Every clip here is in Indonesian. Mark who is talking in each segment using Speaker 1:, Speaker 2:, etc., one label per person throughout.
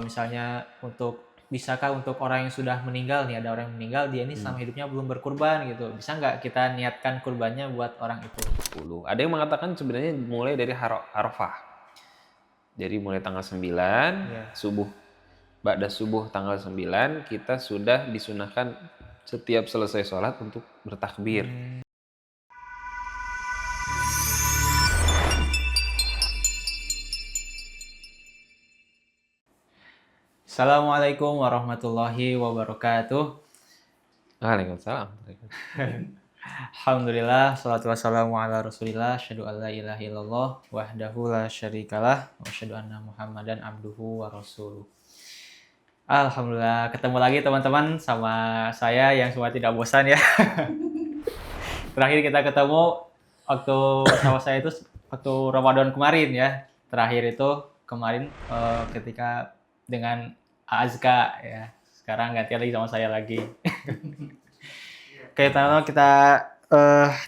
Speaker 1: misalnya bisakah untuk orang yang sudah meninggal nih, ada orang yang meninggal, dia ini selama hidupnya belum berkurban gitu. Bisa nggak kita niatkan kurbannya buat orang itu?
Speaker 2: 10. Ada yang mengatakan sebenarnya mulai dari Arafah. Jadi mulai tanggal 9,
Speaker 1: Iya.
Speaker 2: subuh, ba'da subuh tanggal 9, kita sudah disunahkan setiap selesai sholat untuk bertakbir.
Speaker 1: Assalamualaikum warahmatullahi wabarakatuh.
Speaker 2: Waalaikumsalam.
Speaker 1: Alhamdulillah, salatu wassalamu ala rasulillah, asyhadu an la ilaha illallah, wahdahu la syarikalah, wa asyhadu anna muhammadan abduhu wa rasuluh. Alhamdulillah, ketemu lagi teman-teman sama saya yang semua tidak bosan ya. Terakhir kita ketemu waktu bersama saya itu waktu Ramadan kemarin ya. Terakhir itu kemarin ketika dengan Azka ya. Sekarang ganti lagi sama saya lagi. Oke, teman-teman kita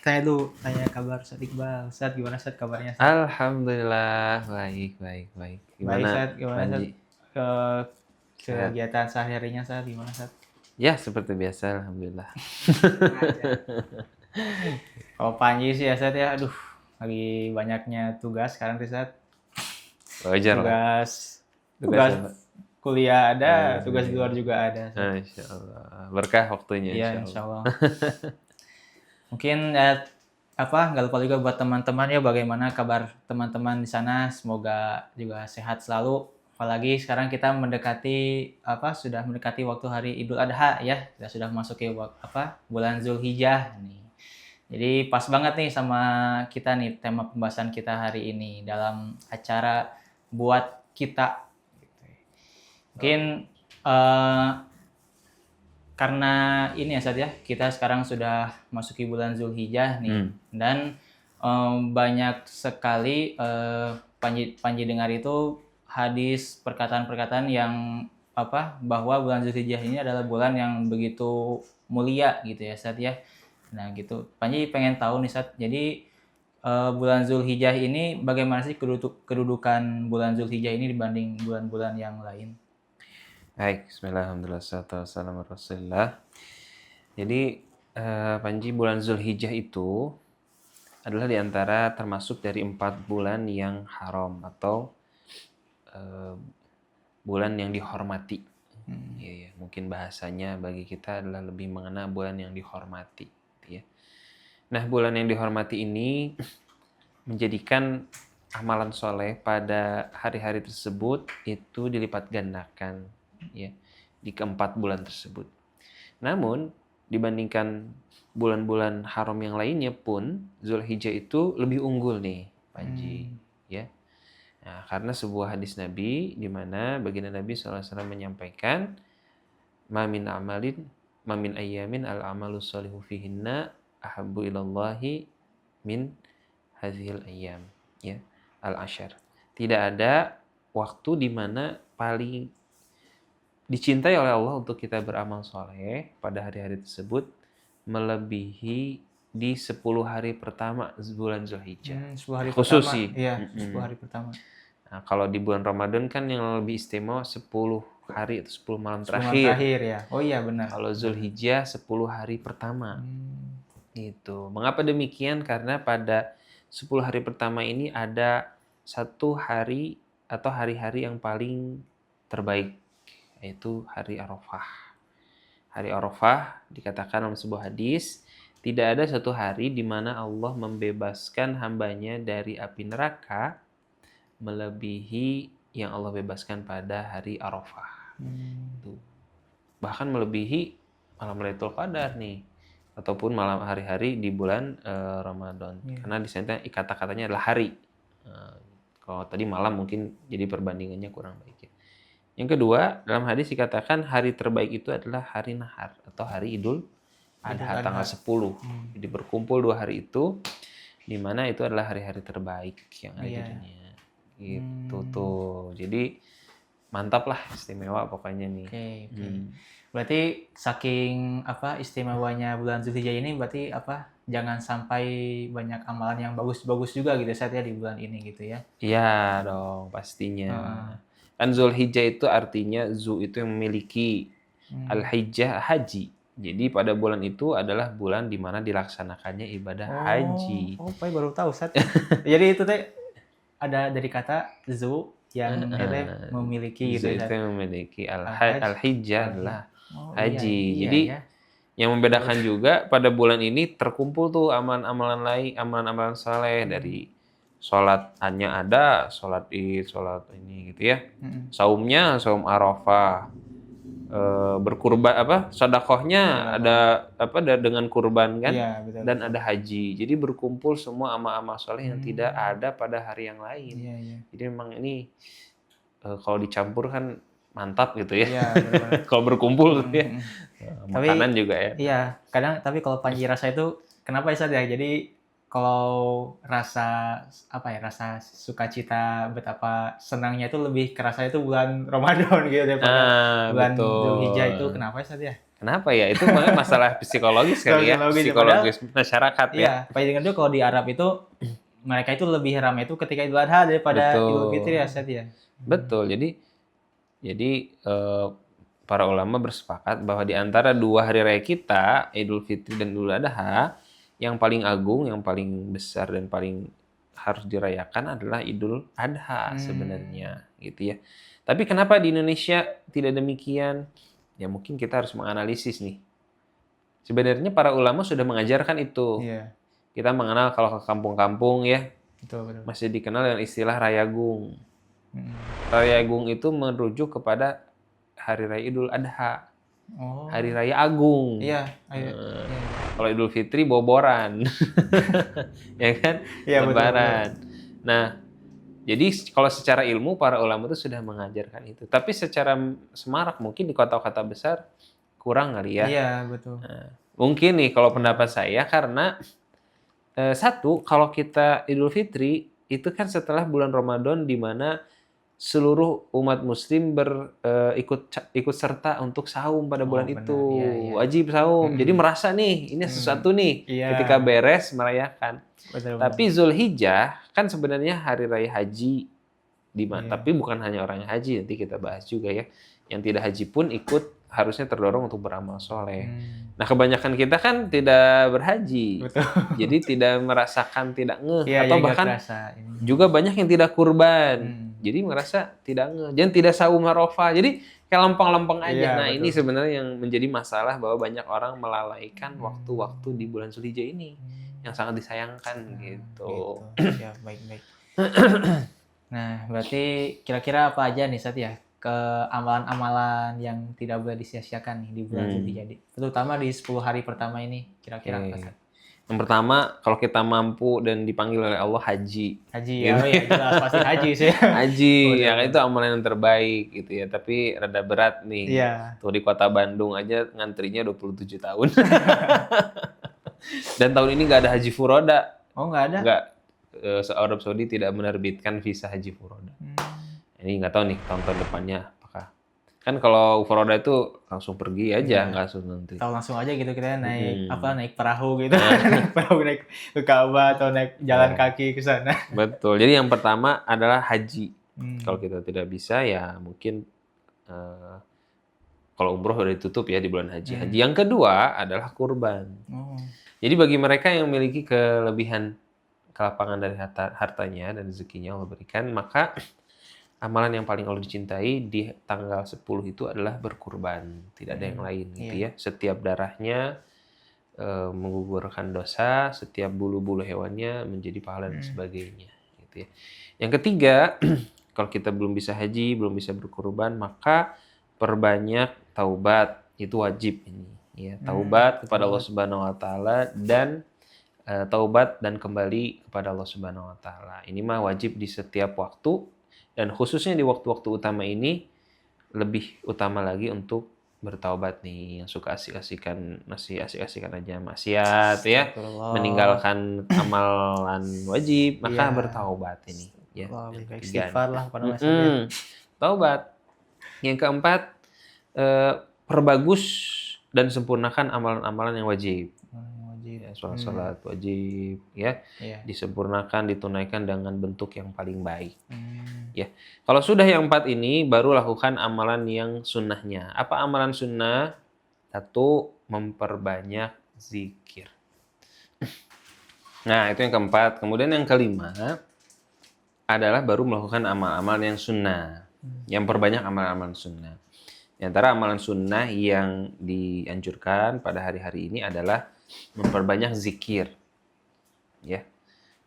Speaker 1: tanya kabar Ustaz Iqbal. Ustaz, gimana Ustaz kabarnya? Ustaz?
Speaker 2: Alhamdulillah, baik.
Speaker 1: Baik Ustaz, gimana Ustaz?
Speaker 2: Panji?
Speaker 1: Kegiatan sehari-harinya Ustaz, gimana Ustaz?
Speaker 2: Ya, seperti biasa, alhamdulillah.
Speaker 1: Kalau Panji sih ya Ustaz ya, aduh, lagi banyaknya tugas sekarang sih Ustaz.
Speaker 2: Wajar lah.
Speaker 1: Tugas
Speaker 2: apa?
Speaker 1: kuliah ada, tugas di luar juga ada.
Speaker 2: Insya Allah. Berkah waktunya,
Speaker 1: Iya,
Speaker 2: insya
Speaker 1: insya Allah. Mungkin nggak lupa juga buat teman-teman ya, bagaimana kabar teman-teman di sana, semoga juga sehat selalu. Apalagi sekarang kita sudah mendekati waktu hari Idul Adha ya, kita sudah memasuki bulan Zulhijjah nih. Jadi pas banget nih sama kita nih tema pembahasan kita hari ini dalam acara buat kita. Mungkin karena ini ya Ustaz ya, kita sekarang sudah masuki bulan Zulhijjah nih, dan banyak sekali Panji dengar itu hadis perkataan-perkataan yang bahwa bulan Zulhijjah ini adalah bulan yang begitu mulia gitu ya Ustaz ya. Nah gitu, Panji pengen tahu nih Ustaz, jadi bulan Zulhijjah ini bagaimana sih kedudukan bulan Zulhijjah ini dibanding bulan-bulan yang lain?
Speaker 2: Baik, bismillahirrahmanirrahim, wassalatu wassalamu ala rasulillah. Jadi, Panji, bulan Zulhijjah itu adalah diantara termasuk dari 4 bulan yang haram atau bulan yang dihormati. Ya, mungkin bahasanya bagi kita adalah lebih mengena bulan yang dihormati. Ya. Nah, bulan yang dihormati ini menjadikan amalan soleh pada hari-hari tersebut itu dilipat gandakan ya di keempat bulan tersebut. Namun dibandingkan bulan-bulan haram yang lainnya pun Zulhijjah itu lebih unggul nih Panji ya. Nah, karena sebuah hadis Nabi di mana baginda Nabi SAW menyampaikan ma min ayyamin al-amalu sholihu fihinna ahabbu ilallahi min hadhil ayyam ya al-ashar. Tidak ada waktu di mana paling dicintai oleh Allah untuk kita beramal soleh pada hari-hari tersebut melebihi di 10 hari pertama bulan Zulhijjah.
Speaker 1: 10 hari
Speaker 2: khusus
Speaker 1: pertama.
Speaker 2: sih.
Speaker 1: Iya, 10 hari pertama.
Speaker 2: Nah, kalau di bulan Ramadan kan yang lebih istimewa 10 hari atau 10 malam
Speaker 1: 10 malam
Speaker 2: terakhir.
Speaker 1: terakhir ya. Oh iya benar.
Speaker 2: Kalau Zulhijjah 10 hari pertama. Gitu. Mengapa demikian? Karena pada 10 hari pertama ini ada satu hari atau hari-hari yang paling terbaik, yaitu hari Arafah. Hari Arafah dikatakan dalam sebuah hadis, tidak ada satu hari di mana Allah membebaskan hambanya dari api neraka melebihi yang Allah bebaskan pada hari Arafah. Bahkan melebihi malam Lailatul Qadar nih, ataupun malam hari-hari di bulan Ramadan. Karena di sana kata-katanya adalah hari. Kalau tadi malam mungkin jadi perbandingannya kurang baik ya. Yang kedua, dalam hadis dikatakan hari terbaik itu adalah hari Nahar atau hari Idul Adha tanggal 10. Jadi berkumpul 2 hari itu, di mana itu adalah hari-hari terbaik yang ada di dunia. Gitu tuh. Jadi mantap lah, istimewa pokoknya nih.
Speaker 1: Oke. Berarti saking istimewanya bulan Zulhijjah ini berarti jangan sampai banyak amalan yang bagus-bagus juga gitu Ustaz ya di bulan ini gitu ya.
Speaker 2: Iya dong, pastinya. Kan Zulhijjah itu artinya zu itu yang memiliki, al-hijjah haji. Jadi pada bulan itu adalah bulan di mana dilaksanakannya ibadah haji.
Speaker 1: Oh, Pai baru tahu, Sat. Jadi itu teh ada dari kata zu yang memiliki gitu
Speaker 2: Zu
Speaker 1: ya.
Speaker 2: itu yang memiliki
Speaker 1: Al-hajj.
Speaker 2: al-hijjah adalah haji.
Speaker 1: Iya,
Speaker 2: Jadi
Speaker 1: iya.
Speaker 2: yang membedakan juga pada bulan ini terkumpul tuh amalan-amalan lain, amalan-amalan saleh dari sholat hanya ada, sholat id, sholat ini gitu ya. Saumnya, saum Arafah. Berkurban sedekahnya ada dengan kurban kan,
Speaker 1: Iya, betul.
Speaker 2: dan ada haji. Jadi berkumpul semua amal-amal soleh yang tidak ada pada hari yang lain.
Speaker 1: Iya, iya.
Speaker 2: Jadi memang ini kalau dicampur kan mantap gitu ya.
Speaker 1: Iya, benar.
Speaker 2: Kalau berkumpul tuh ya. Makanan juga ya.
Speaker 1: Iya, kadang tapi kalau Panji rasa itu kenapa ya Sat ya? Jadi kalau rasa rasa sukacita betapa senangnya itu lebih kerasa itu bulan Ramadan gitu daripada bulan Zulhijjah itu kenapa ya Sat ya?
Speaker 2: Kenapa ya? Itu masalah psikologis kali ya, psikologis masyarakat ya.
Speaker 1: Iya, Panji dengar juga kalau di Arab itu mereka itu lebih ramai itu ketika Idul Adha daripada Idul Fitri ya Sat ya.
Speaker 2: Betul. Jadi para ulama bersepakat bahwa di antara 2 hari raya kita, Idul Fitri dan Idul Adha, yang paling agung, yang paling besar dan paling harus dirayakan adalah Idul Adha sebenarnya, gitu ya. Tapi kenapa di Indonesia tidak demikian? Ya mungkin kita harus menganalisis nih. Sebenarnya para ulama sudah mengajarkan itu.
Speaker 1: Iya.
Speaker 2: Kita mengenal kalau ke kampung-kampung ya,
Speaker 1: Betul.
Speaker 2: masih dikenal dengan istilah Rayagung. Rayagung itu merujuk kepada Hari Raya Idul Adha. Hari Raya Agung.
Speaker 1: Iya.
Speaker 2: Kalau Idul Fitri boboran. Ya kan?
Speaker 1: Iya,
Speaker 2: Lebaran. Nah, jadi kalau secara ilmu para ulama itu sudah mengajarkan itu. Tapi secara semarak mungkin di kota-kota besar kurang kali ya.
Speaker 1: Iya, betul.
Speaker 2: Nah, mungkin nih kalau pendapat saya karena satu, kalau kita Idul Fitri itu kan setelah bulan Ramadan di mana seluruh umat muslim ikut serta untuk saum pada bulan
Speaker 1: benar.
Speaker 2: itu.
Speaker 1: Iya.
Speaker 2: Wajib saum. Jadi merasa nih, ini sesuatu nih ketika beres merayakan.
Speaker 1: Betul.
Speaker 2: Tapi Zulhijjah kan sebenarnya hari raya haji di mana, tapi bukan hanya orang yang haji, nanti kita bahas juga ya. Yang tidak haji pun ikut harusnya terdorong untuk beramal soleh. Nah, kebanyakan kita kan tidak berhaji.
Speaker 1: Betul.
Speaker 2: Jadi tidak merasakan, tidak ngeh,
Speaker 1: Iya,
Speaker 2: atau bahkan juga banyak yang tidak kurban. Jadi merasa tidak ngeh, dan tidak saum Arafah. Jadi kayak lempeng-lempeng aja.
Speaker 1: Iya,
Speaker 2: Nah,
Speaker 1: betul.
Speaker 2: ini sebenarnya yang menjadi masalah bahwa banyak orang melalaikan waktu-waktu di bulan Zulhijjah ini yang sangat disayangkan gitu.
Speaker 1: Ya, baik-baik. Nah, berarti kira-kira apa aja nih Sat ya ke amalan-amalan yang tidak boleh disia-siakan nih di bulan Zulhijjah, terutama di 10 hari pertama ini, kira-kira apa Sat?
Speaker 2: Yang pertama, kalau kita mampu dan dipanggil oleh Allah, haji.
Speaker 1: Haji ya, jelas pasti haji sih.
Speaker 2: Haji, ya itu amalan yang terbaik gitu ya. Tapi rada berat nih.
Speaker 1: Iya.
Speaker 2: Tuh di kota Bandung aja ngantrinya 27 tahun. Dan tahun ini nggak ada haji furoda.
Speaker 1: Oh, nggak ada?
Speaker 2: Nggak. Arab Saudi tidak menerbitkan visa haji furoda. Ini nggak tahu nih tahun-tahun depannya apakah. Kan kalau furoda itu langsung pergi aja, nggak langsung nanti.
Speaker 1: Tahu langsung aja gitu kita naik perahu gitu. Naik perahu naik ke Ka'bah atau naik jalan kaki ke sana.
Speaker 2: Betul. Jadi yang pertama adalah haji. Kalau kita tidak bisa ya mungkin kalau umroh udah ditutup ya di bulan haji. Haji yang kedua adalah kurban. Jadi bagi mereka yang memiliki kelebihan kelapangan dari hartanya dan rezekinya Allah berikan, maka amalan yang paling Allah dicintai di tanggal 10 itu adalah berkurban. Tidak ada yang lain gitu ya. Setiap darahnya menggugurkan dosa, setiap bulu-bulu hewannya menjadi pahala dan sebagainya gitu ya. Yang ketiga, kalau kita belum bisa haji, belum bisa berkurban, maka perbanyak taubat, itu wajib ini ya. Taubat kepada Allah Subhanahu wa taala dan taubat dan kembali kepada Allah Subhanahu wa taala. Ini mah wajib di setiap waktu dan khususnya di waktu-waktu utama ini lebih utama lagi untuk bertaubat nih, yang suka asik-asikan aja maksiat ya, meninggalkan amalan wajib, maka bertaubat ini ya.
Speaker 1: Istighfar lah pada masanya.
Speaker 2: Taubat. Yang keempat, perbagus dan sempurnakan amalan-amalan yang wajib.
Speaker 1: Wajib.
Speaker 2: Ya, sholat wajib ya,
Speaker 1: Iya.
Speaker 2: disempurnakan, ditunaikan dengan bentuk yang paling baik.
Speaker 1: Hmm.
Speaker 2: Ya, kalau sudah yang 4 ini baru lakukan amalan yang sunnahnya. Apa amalan sunnah? Satu, memperbanyak zikir. Nah, itu yang keempat. Kemudian yang kelima adalah baru melakukan amal-amal yang sunnah. Yang perbanyak amal-amal sunnah. Di antara amalan sunnah yang dianjurkan pada hari-hari ini adalah memperbanyak zikir. Ya.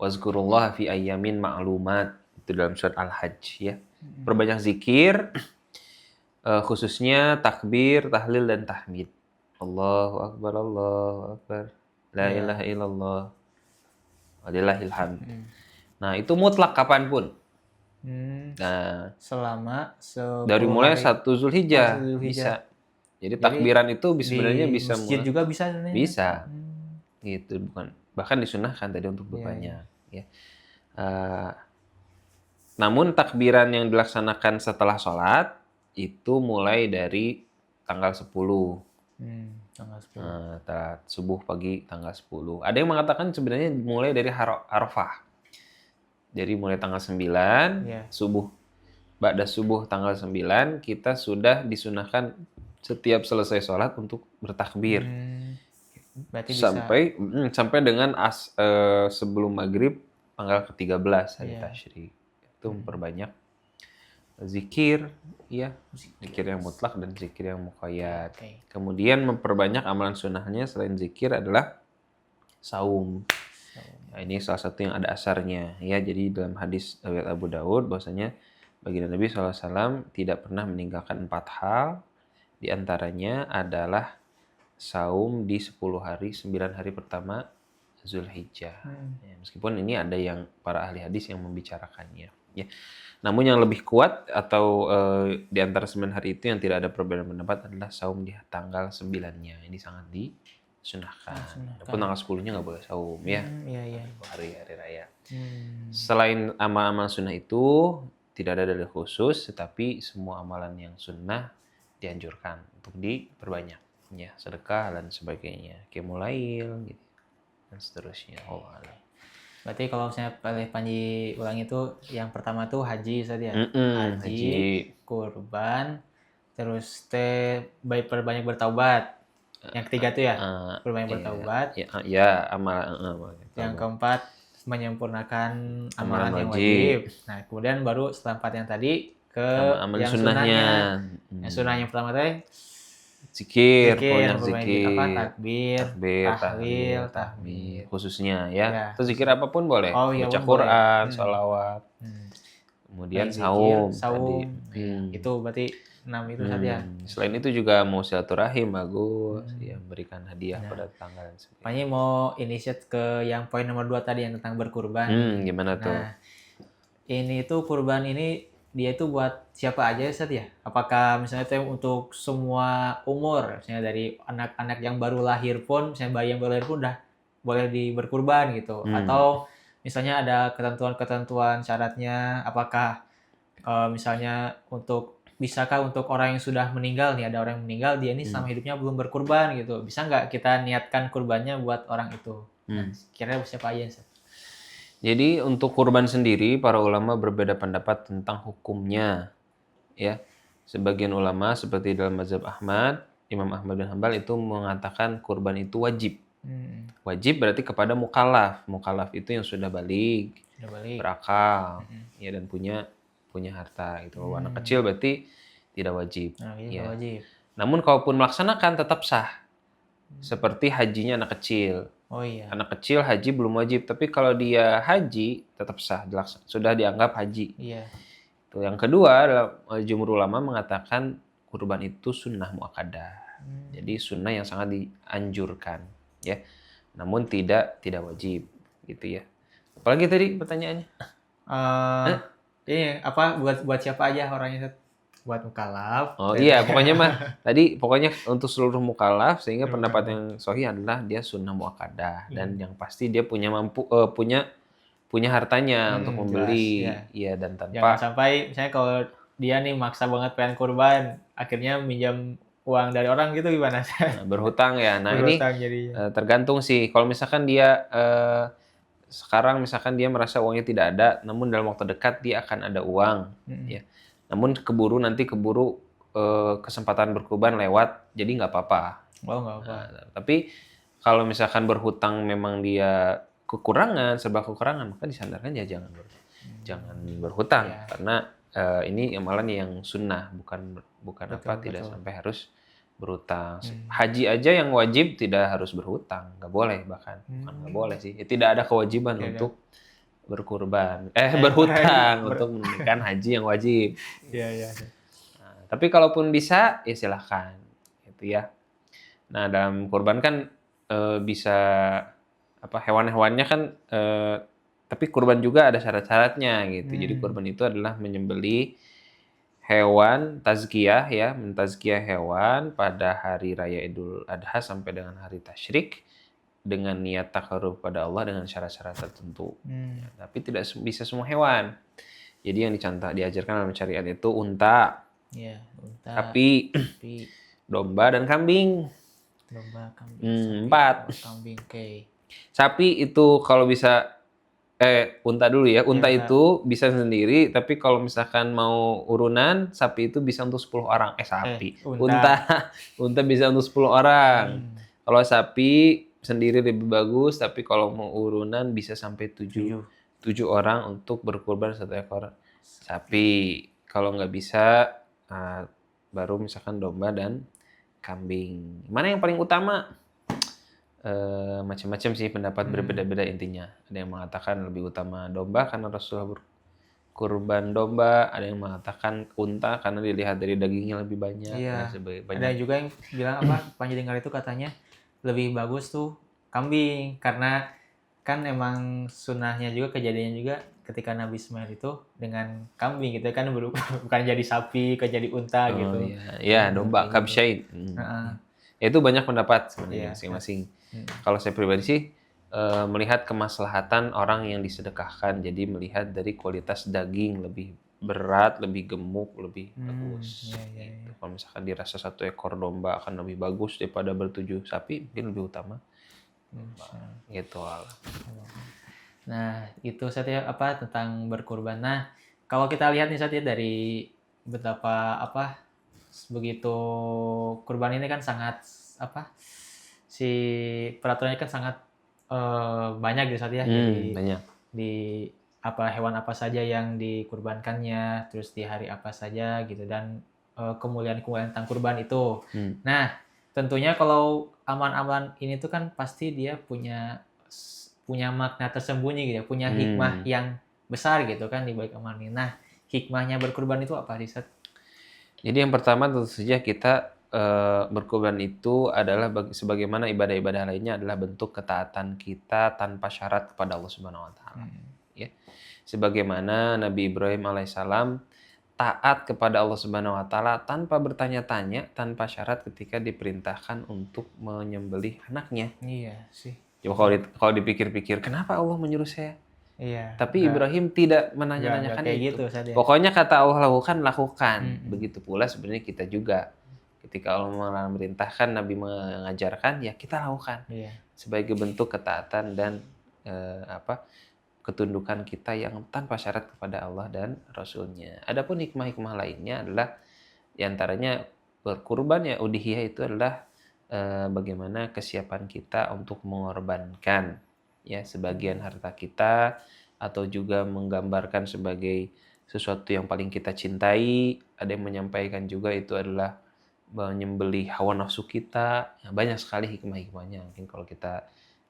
Speaker 2: Wazkurullah fi ayyamin ma'lumat. Itu dalam surat Al-Hajj ya. Perbanyak zikir, khususnya takbir, tahlil dan tahmid. Allahu akbar, Allahu akbar. La ilaha illallah. Walillahil hamd. Nah, itu mutlak kapanpun. Nah,
Speaker 1: Selama
Speaker 2: dari
Speaker 1: 10
Speaker 2: mulai
Speaker 1: hari.
Speaker 2: 1 Zulhijjah
Speaker 1: Zulhijjah.
Speaker 2: bisa. Jadi takbiran itu sebenarnya
Speaker 1: Di
Speaker 2: bisa
Speaker 1: masjid
Speaker 2: mulai.
Speaker 1: juga bisa sebenarnya.
Speaker 2: Bisa. Gitu, bukan. Bahkan disunahkan tadi untuk berbanyak. Ya. Namun takbiran yang dilaksanakan setelah sholat itu mulai dari tanggal 10.
Speaker 1: Tanggal 10.
Speaker 2: Subuh pagi tanggal 10. Ada yang mengatakan sebenarnya mulai dari Arafah. Jadi mulai tanggal 9, subuh. Ba'da subuh tanggal 9, kita sudah disunahkan setiap selesai sholat untuk bertakbir.
Speaker 1: Berarti
Speaker 2: Sampai dengan sebelum maghrib tanggal ke-13 hari tasyrik. Itu memperbanyak zikir, ya, zikir yang mutlak dan zikir yang muqayyad. Kemudian memperbanyak amalan sunnahnya selain zikir adalah saum. Nah, ini salah satu yang ada asarnya, ya. Jadi dalam hadis riwayat Abu Daud bahwasanya baginda Nabi SAW tidak pernah meninggalkan 4 hal, di antaranya adalah saum di 10 hari, 9 hari pertama Zulhijjah. Ya, meskipun ini ada yang para ahli hadis yang membicarakannya. Ya. Namun yang lebih kuat atau di antara 9 hari itu yang tidak ada perbedaan pendapat adalah saum di tanggal 9-nya. Ini sangat disunahkan. Walaupun tanggal 10-nya nggak boleh saum ya. Hari raya. Selain amal-amal sunnah itu tidak ada dalil khusus, tetapi semua amalan yang sunnah dianjurkan untuk diperbanyak. Ya, sedekah dan sebagainya, qiyamul gitu dan seterusnya.
Speaker 1: Berarti kalau misalnya Panji ulang itu yang pertama tuh haji saja. Haji, kurban, terus perbanyak bertaubat. Yang ketiga tuh ya, perbanyak bertaubat.
Speaker 2: Ya, amal.
Speaker 1: Yang keempat menyempurnakan amalan yang wajib. Nah, kemudian baru setelah 4 yang tadi ke
Speaker 2: amalan
Speaker 1: yang
Speaker 2: sunnahnya.
Speaker 1: Yang sunnah yang pertama tadi
Speaker 2: zikir,
Speaker 1: takbir, tahlil, tahmid.
Speaker 2: Khususnya ya. Atau zikir apapun boleh. Baca Quran, sholawat. Kemudian saum.
Speaker 1: Itu berarti 6 itu saja.
Speaker 2: Selain itu juga mau silaturahim bagus, ya, memberikan hadiah pada tetangga dan sebagainya.
Speaker 1: Makanya mau inisiat ke yang poin nomor 2 tadi yang tentang berkurban.
Speaker 2: Gimana tuh?
Speaker 1: Nah, ini tuh kurban ini dia itu buat siapa aja ya, Ustaz ya? Apakah misalnya itu untuk semua umur, misalnya dari anak-anak yang baru lahir pun, misalnya bayi yang baru lahir pun udah boleh berkurban gitu, atau misalnya ada ketentuan-ketentuan syaratnya, apakah misalnya bisakah untuk orang yang sudah meninggal nih, ada orang yang meninggal dia ini selama hidupnya belum berkurban gitu, bisa nggak kita niatkan kurbannya buat orang itu? Kira-kira siapa aja Ustaz?
Speaker 2: Jadi untuk kurban sendiri, para ulama berbeda pendapat tentang hukumnya. Ya, sebagian ulama seperti dalam mazhab Ahmad, Imam Ahmad bin Hanbal itu mengatakan kurban itu wajib. Wajib berarti kepada mukallaf. Mukallaf itu yang sudah balik, berakal, ya, dan punya harta. Itu anak kecil berarti tidak wajib.
Speaker 1: Wajib.
Speaker 2: Namun kalaupun melaksanakan tetap sah. Seperti hajinya anak kecil. Anak kecil haji belum wajib, tapi kalau dia haji tetap sah, sudah dianggap haji. Itu yang kedua adalah jumhur ulama mengatakan kurban itu sunnah muakkadah. Jadi sunnah yang sangat dianjurkan, ya. Namun tidak wajib, gitu ya. Apalagi tadi pertanyaannya?
Speaker 1: Ini apa buat siapa aja orangnya? Buat mukallaf.
Speaker 2: Iya, pokoknya untuk seluruh mukallaf, sehingga pendapat yang sahih adalah dia sunnah muakkadah dan yang pasti dia punya hartanya untuk membeli, ya, dan tanpa
Speaker 1: jangan sampai misalnya kalau dia nih maksa banget pengen kurban, akhirnya minjam uang dari orang gitu gimana?
Speaker 2: Berhutang ya. Nah ini
Speaker 1: Berhutang jadinya.
Speaker 2: tergantung sih. Kalau misalkan dia sekarang misalkan dia merasa uangnya tidak ada, namun dalam waktu dekat dia akan ada uang, ya. Namun nanti keburu kesempatan berkurban lewat, jadi nggak apa-apa.
Speaker 1: Oh, nggak apa.
Speaker 2: Nah, tapi kalau misalkan berhutang memang dia serba kekurangan, maka disandarkan ya jangan berhutang,
Speaker 1: Iya.
Speaker 2: karena ini amalan yang sunnah, bukan tidak
Speaker 1: Betul.
Speaker 2: sampai harus berhutang. Haji aja yang wajib tidak harus berhutang, nggak boleh bahkan, bukan nggak boleh sih, tidak ada kewajiban
Speaker 1: Tidak ada.
Speaker 2: untuk berhutang untuk menunaikan haji yang wajib.
Speaker 1: Iya.
Speaker 2: Nah, tapi kalaupun bisa, ya silahkan, gitu ya. Nah, dalam kurban kan bisa hewan-hewannya kan, tapi kurban juga ada syarat-syaratnya gitu. Jadi kurban itu adalah menyembelih hewan tazkiyah ya, mentazkiyah hewan pada hari raya Idul Adha sampai dengan hari tasyrik dengan niat takarrub pada Allah dengan syarat-syarat tertentu. Ya, tapi tidak bisa semua hewan. Jadi yang diajarkan dalam syariat itu unta,
Speaker 1: Iya, unta,
Speaker 2: sapi, domba dan kambing.
Speaker 1: domba, kambing,
Speaker 2: 4.
Speaker 1: kambing, oke.
Speaker 2: Sapi itu kalau bisa unta dulu ya. Unta
Speaker 1: unta.
Speaker 2: itu bisa sendiri, tapi kalau misalkan mau urunan, sapi itu bisa untuk 10 orang. Unta bisa untuk 10 orang. Kalau sapi sendiri lebih bagus, tapi kalau mau urunan bisa sampai 7 orang untuk berkurban 1 ekor sapi. Kalau nggak bisa, baru misalkan domba dan kambing. Mana yang paling utama? Macam-macam sih pendapat, berbeda-beda intinya. Ada yang mengatakan lebih utama domba karena Rasulullah berkurban domba, ada yang mengatakan unta karena dilihat dari dagingnya lebih banyak.
Speaker 1: Iya.
Speaker 2: Banyak.
Speaker 1: Ada juga yang bilang Panji dengar itu katanya lebih bagus tuh kambing karena kan emang sunnahnya juga, kejadiannya juga ketika Nabi Ismail itu dengan kambing gitu kan, bukan jadi sapi, jadi unta gitu.
Speaker 2: Iya, domba kabsyain. Itu banyak pendapat sebenarnya masing-masing. Kalau saya pribadi sih melihat kemaslahatan orang yang disedekahkan, jadi melihat dari kualitas daging lebih berat, lebih gemuk, lebih bagus. Gitu. Kalau misalkan dirasa 1 ekor domba akan lebih bagus daripada 7 sapi, mungkin lebih utama. Gitu.
Speaker 1: Nah, itu Satya tentang berkurban. Nah, kalau kita lihat nih Satya dari betapa begitu kurban ini kan sangat si peraturannya kan sangat banyak gitu Satya. Jadi
Speaker 2: banyak.
Speaker 1: Di hewan apa saja yang dikurbankannya, terus di hari apa saja gitu, dan kemuliaan tentang kurban itu. Nah, tentunya kalau amalan-amalan ini tuh kan pasti dia punya makna tersembunyi gitu ya, punya hikmah yang besar gitu kan di balik amalan ini. Nah, hikmahnya berkurban itu apa, Risat?
Speaker 2: Jadi yang pertama tentu saja kita berkurban itu adalah sebagaimana ibadah-ibadah lainnya adalah bentuk ketaatan kita tanpa syarat kepada Allah Subhanahu wa taala. Ya. Sebagaimana Nabi Ibrahim alaihissalam taat kepada Allah Subhanahu wa taala tanpa bertanya-tanya, tanpa syarat ketika diperintahkan untuk menyembelih anaknya.
Speaker 1: Iya sih.
Speaker 2: Coba kalau dipikir-pikir, kenapa Allah menyuruh saya?
Speaker 1: Iya.
Speaker 2: Tapi Ibrahim tidak menanya-nanyakan itu.
Speaker 1: Gitu,
Speaker 2: pokoknya kata Allah lakukan. Begitu pula sebenarnya kita juga. Ketika Allah memerintahkan, Nabi mengajarkan, ya kita lakukan.
Speaker 1: Iya. Sebagai
Speaker 2: bentuk ketaatan dan ketundukan kita yang tanpa syarat kepada Allah dan Rasul-Nya. Adapun hikmah-hikmah lainnya adalah diantaranya berkurban ya, udhiyah itu adalah bagaimana kesiapan kita untuk mengorbankan ya sebagian harta kita, atau juga menggambarkan sebagai sesuatu yang paling kita cintai. Ada yang menyampaikan juga itu adalah menyembelih hawa nafsu kita. Ya, banyak sekali hikmah-hikmahnya. Mungkin kalau kita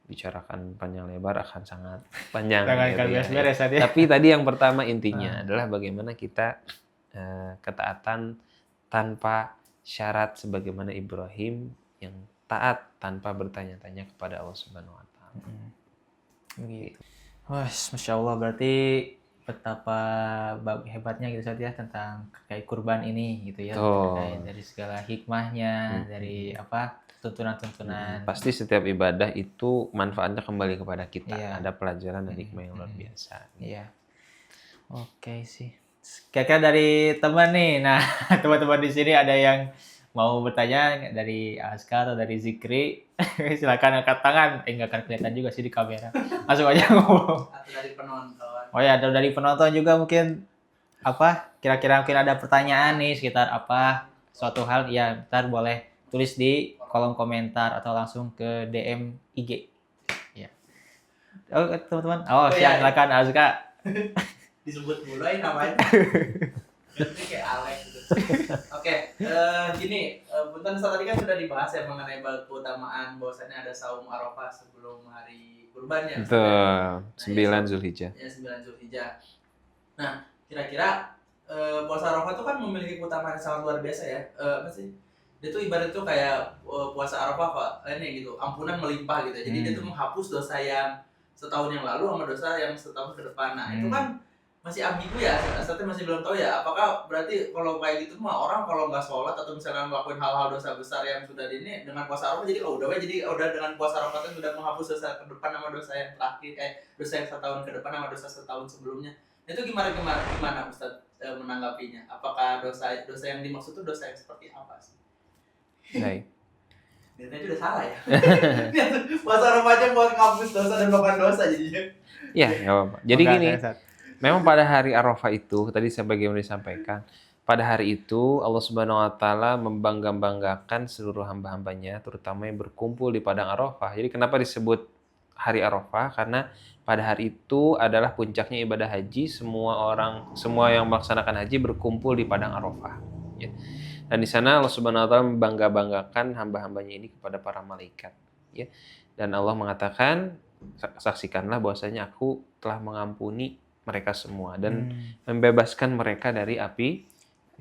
Speaker 2: bicarakan panjang lebar akan sangat panjang. Tapi tadi yang pertama intinya adalah bagaimana kita ketaatan tanpa syarat sebagaimana Ibrahim yang taat tanpa bertanya-tanya kepada Allah Subhanahu wa taala.
Speaker 1: Gitu. Wah, Masya Allah, berarti betapa hebatnya gitu Satya tentang kayak kurban ini gitu ya. Dari segala hikmahnya, dari tuntunan-tuntunan.
Speaker 2: Pasti setiap ibadah itu manfaatnya kembali kepada kita. Ada pelajaran dan hikmah yang luar biasa.
Speaker 1: Iya. Oke sih. Kira-kira dari teman nih. Nah, teman-teman di sini ada yang mau bertanya dari Aska atau dari Zikri, silakan angkat tangan. Nggak akan kelihatan juga sih di kamera. Langsung aja ngomong.
Speaker 3: Atau dari penonton.
Speaker 1: Oh ya, ada dari penonton juga mungkin apa? Kira-kira mungkin ada pertanyaan nih sekitar apa suatu hal ya, ntar boleh tulis di kolom komentar atau langsung ke DM IG. Ya. Oh, teman-teman. Oh, silakan Azka.
Speaker 3: Disebut mulai namanya. Nanti kayak Alex gitu. Oke, gini, Punten tadi kan sudah dibahas ya mengenai keutamaan bahwasannya ada saum Arafah sebelum hari Kurban ya.
Speaker 2: Betul. 9 Zulhijjah.
Speaker 3: Ya, 9 Zulhijjah. Nah, kira-kira puasa Arafah itu kan memiliki keutamaan yang sangat luar biasa ya. Apa sih? Dia tuh ibarat tuh kayak puasa Arafah Pak, ini gitu, ampunan melimpah gitu. Jadi dia tuh menghapus dosa yang setahun yang lalu sama dosa yang setahun ke depan. Nah, itu kan masih ambigu ya, saya masih belum tahu ya. Apakah berarti kalau kayak gitu mah orang kalau nggak sholat atau misalnya ngelakuin hal-hal dosa besar yang sudah di ini dengan puasa Arafah jadi udah dengan puasa Arafah itu sudah menghapus dosa ke depan sama dosa yang terakhir, dosa yang setahun ke depan sama dosa setahun sebelumnya. Itu gimana Ustaz menanggapinya? Apakah dosa yang dimaksud itu dosa yang seperti apa sih?
Speaker 2: Baik.
Speaker 3: Niatnya udah salah ya. Puasa Arafah aja buat ngapus dosa dan bahkan dosa jadinya.
Speaker 2: Ya, nggak apa-apa. Jadi gini, memang pada hari Arafah itu, tadi sebagaimana disampaikan, pada hari itu Allah Subhanahu wa taala membangga-banggakan seluruh hamba-hambanya, terutama yang berkumpul di padang Arafah. Jadi kenapa disebut hari Arafah? Karena pada hari itu adalah puncaknya ibadah haji, semua yang melaksanakan haji berkumpul di padang Arafah. Ya. Dan di sana Allah Subhanahu wa taala membangga-banggakan hamba-hambanya ini kepada para malaikat. Ya. Dan Allah mengatakan, saksikanlah bahwasanya aku telah mengampuni mereka semua dan membebaskan mereka dari api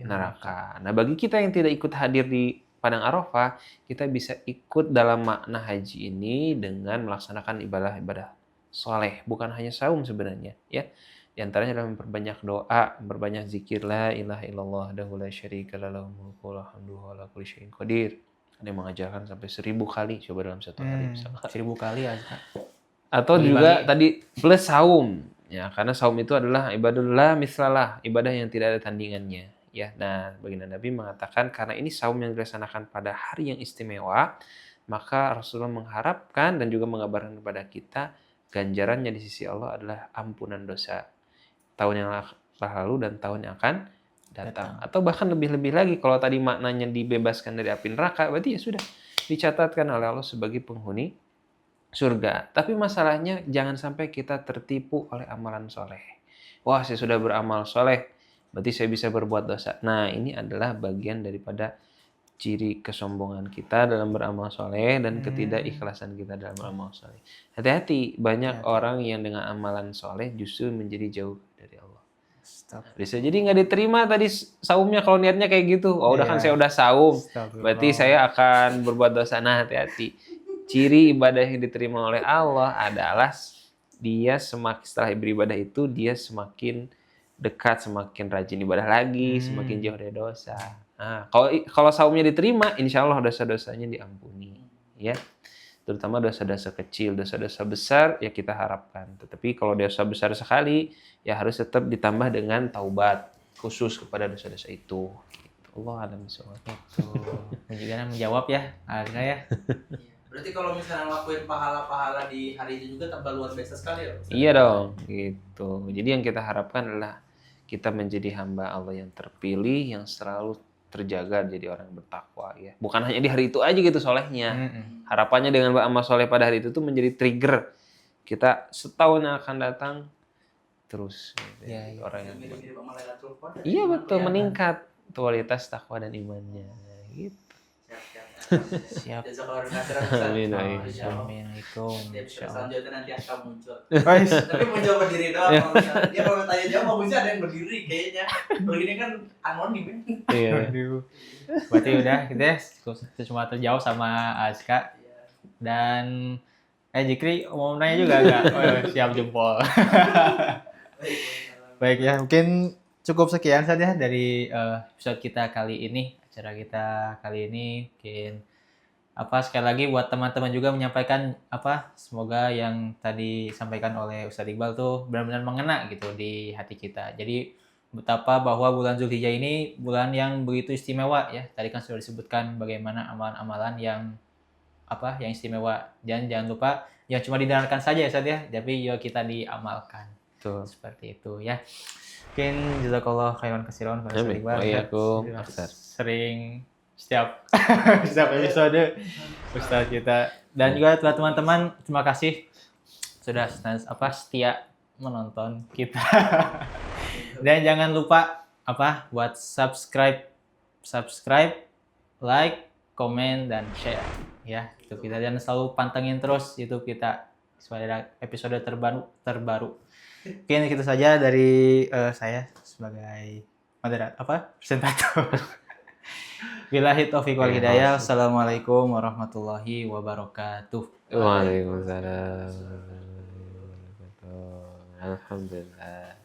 Speaker 2: neraka. Nah, bagi kita yang tidak ikut hadir di padang Arafah, kita bisa ikut dalam makna haji ini dengan melaksanakan ibadah-ibadah soleh, bukan hanya saum sebenarnya, ya. Di antaranya adalah memperbanyak doa, memperbanyak zikir la ilaha illallah wahdahu la syarika lahu mulku wa hamduhu ala kulli syai'in qadir. Ada yang mengajarkan sampai 1000 kali coba dalam satu hari misalnya.
Speaker 1: 1000 kali ya.
Speaker 2: Atau juga tadi plus saum. Ya, karena saum itu adalah ibadullah mislalah, ibadah yang tidak ada tandingannya. Ya, nah baginda Nabi mengatakan karena ini saum yang dilaksanakan pada hari yang istimewa, maka Rasulullah mengharapkan dan juga mengabarkan kepada kita ganjarannya di sisi Allah adalah ampunan dosa tahun yang lalu dan tahun yang akan datang. Atau bahkan lebih-lebih lagi kalau tadi maknanya dibebaskan dari api neraka, berarti ya sudah dicatatkan oleh Allah sebagai penghuni surga. Tapi masalahnya jangan sampai kita tertipu oleh amalan soleh. Wah, saya sudah beramal soleh, berarti saya bisa berbuat dosa. Nah, ini adalah bagian daripada ciri kesombongan kita dalam beramal soleh dan ketidakikhlasan kita dalam beramal soleh. Hati-hati, banyak orang yang dengan amalan soleh justru menjadi jauh dari Allah. Bisa jadi nggak diterima tadi saumnya kalau niatnya kayak gitu. Oh, udah kan saya udah saum, berarti saya akan berbuat dosa. Nah, hati-hati. Ciri ibadah yang diterima oleh Allah adalah dia setelah beribadah itu dia semakin dekat, semakin rajin ibadah lagi, semakin jauh dari dosa. Nah, kalau saumnya diterima, insya Allah dosa-dosanya diampuni, ya. Terutama dosa-dosa kecil, dosa-dosa besar ya kita harapkan. Tetapi kalau dosa besar sekali, ya harus tetap ditambah dengan taubat khusus kepada dosa-dosa itu. Allah alam bisawab.
Speaker 1: Juga menjawab ya, Azka ya.
Speaker 3: Berarti kalau misalnya ngelakuin pahala-pahala di hari itu juga tambah luar biasa sekali ya?
Speaker 2: Iya dong, gitu. Jadi yang kita harapkan adalah kita menjadi hamba Allah yang terpilih, yang selalu terjaga jadi orang yang bertakwa, ya. Bukan hanya di hari itu aja gitu solehnya. Harapannya dengan beramal soleh pada hari itu tuh menjadi trigger kita setahun yang akan datang terus gitu, orang yang iya betul ya, meningkat kualitas takwa dan imannya gitu.
Speaker 3: Siap.
Speaker 2: Amin.
Speaker 1: Assalamualaikum.
Speaker 3: Selanjutnya nanti akan muncul. Tapi muncul berdiri doang. Dia kalau tanya jawab bagusnya ada yang berdiri kayaknya. Kalau ini kan anonim.
Speaker 2: Iya.
Speaker 1: Berarti udah gitu ya, cuma terjauh sama Azka. Dan Jikri mau nanya juga enggak? Oh, siap jempol. Baik ya, mungkin cukup sekian saja dari episode kita kali ini. Acara kita kali ini mungkin sekali lagi buat teman-teman juga menyampaikan semoga yang tadi disampaikan oleh Ustadz Iqbal tuh benar-benar mengena gitu di hati kita. Jadi betapa bahwa bulan Zulhijjah ini bulan yang begitu istimewa ya. Tadi kan sudah disebutkan bagaimana amalan-amalan yang yang istimewa. Dan jangan lupa yang cuma didengarkan saja ya Ustaz ya, tapi yuk kita diamalkan.
Speaker 2: Betul.
Speaker 1: Seperti itu ya. Mungkin jazakallah khairan katsiran Pak Ustaz Iqbal. Sering setiap episode Ustaz kita. Dan juga buat teman-teman, terima kasih sudah setia menonton kita. Dan jangan lupa buat subscribe, like, komen dan share ya. Itu kita, dan selalu pantengin terus YouTube kita supaya ada episode terbaru. Mungkin itu saja dari saya sebagai presentator. Billahi taufiq wal hidayah. Assalamualaikum warahmatullahi wabarakatuh.
Speaker 2: Waalaikumsalam. Alhamdulillah.